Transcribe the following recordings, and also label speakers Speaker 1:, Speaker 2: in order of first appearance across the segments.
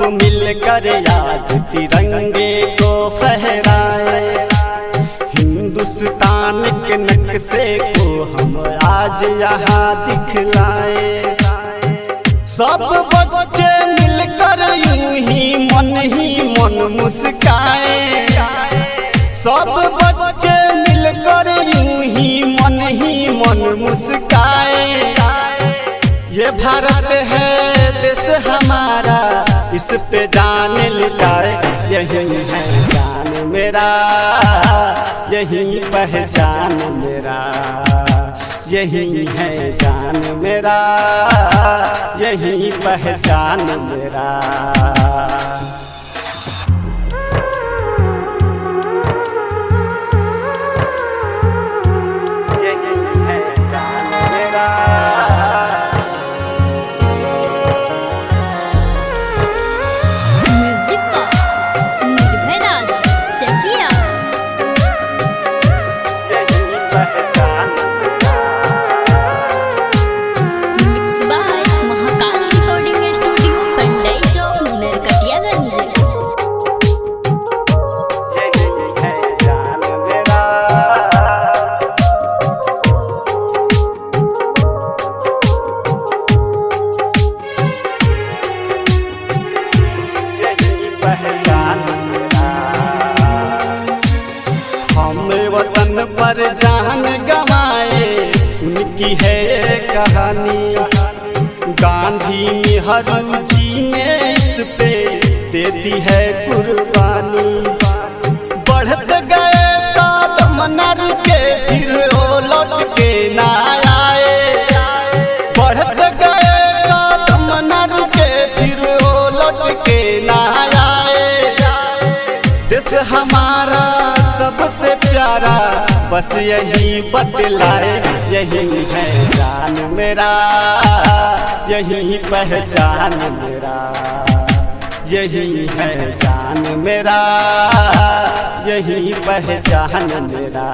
Speaker 1: मिलकर आज तिरंगे को फहराए। हिंदुस्तान के नक्शे को हम आज यहाँ दिखलाए। सब बच्चे मिलकर यूं ही मन मुस्काए। सब बच्चे मिलकर यूं ही मन मुस्काए। ये भारत है देश हमारा, इस पे जान लुटाए। यही है जान मेरा, यही पहचान मेरा। यही है जान मेरा, यही पहचान मेरा। वतन पर जान गंवाए उनकी है ये कहानी। गांधी नेहरू जी ने इस पे दे दी है कुर्बानी। बढ़त गए कदम नर के फिर वो लौट के ना आए। बढ़त गए कदम नर के फिर वो लौट के ना आए। देश हमारा सबसे प्यारा बस यही बतलाए। यही है जान मेरा, यही पहचान मेरा। यही है जान मेरा, यही पहचान मेरा।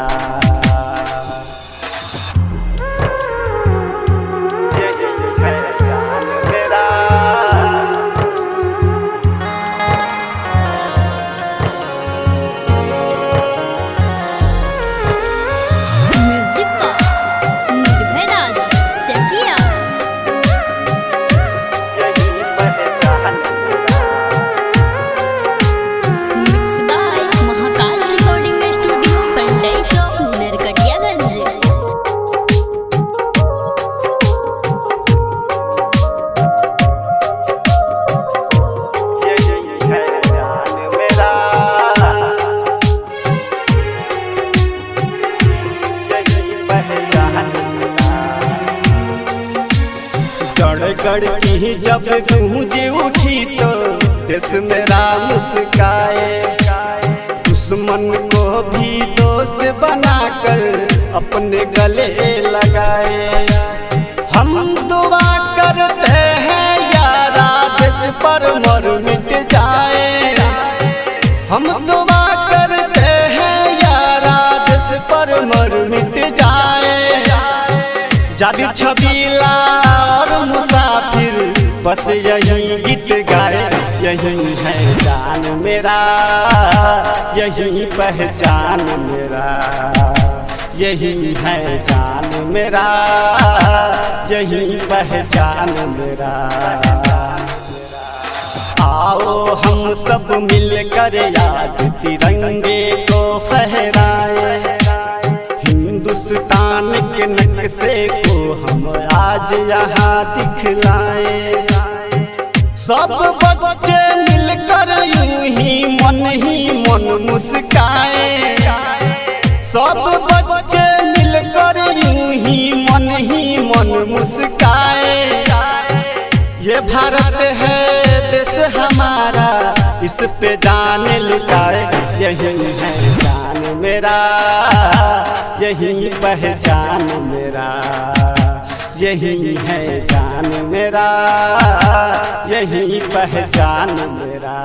Speaker 1: गड़ की जब गूंज उठी तो देश मेरा मुस्काए। दुश्मन को भी दोस्त बनाकर अपने गले लगाए। हम दुआ करते हैं यारा देश पर मर मिट जाए। हम दुआ करते हैं यारा देश पर मर मिट जाए। जाबिर छबीला और मुसाफिर बस यही गीत गाए। यही है जान मेरा, यही पहचान मेरा। यही है जान मेरा, यही पहचान मेरा। आओ हम सब मिलकर आज तिरंगे को फहराए। हिंदुस्तान के नक्शे को हम आज यहाँ दिखलाए। सब बच्चे मिलकर यूं ही मन मुस्काए। सब बच्चे मिलकर यूं ही मन मुस्काए। ये भारत है देश हमारा, इस पे जान लुटाए। यही है जान मेरा, यही पहचान मेरा। यही है जान मेरा, यही पहचान मेरा।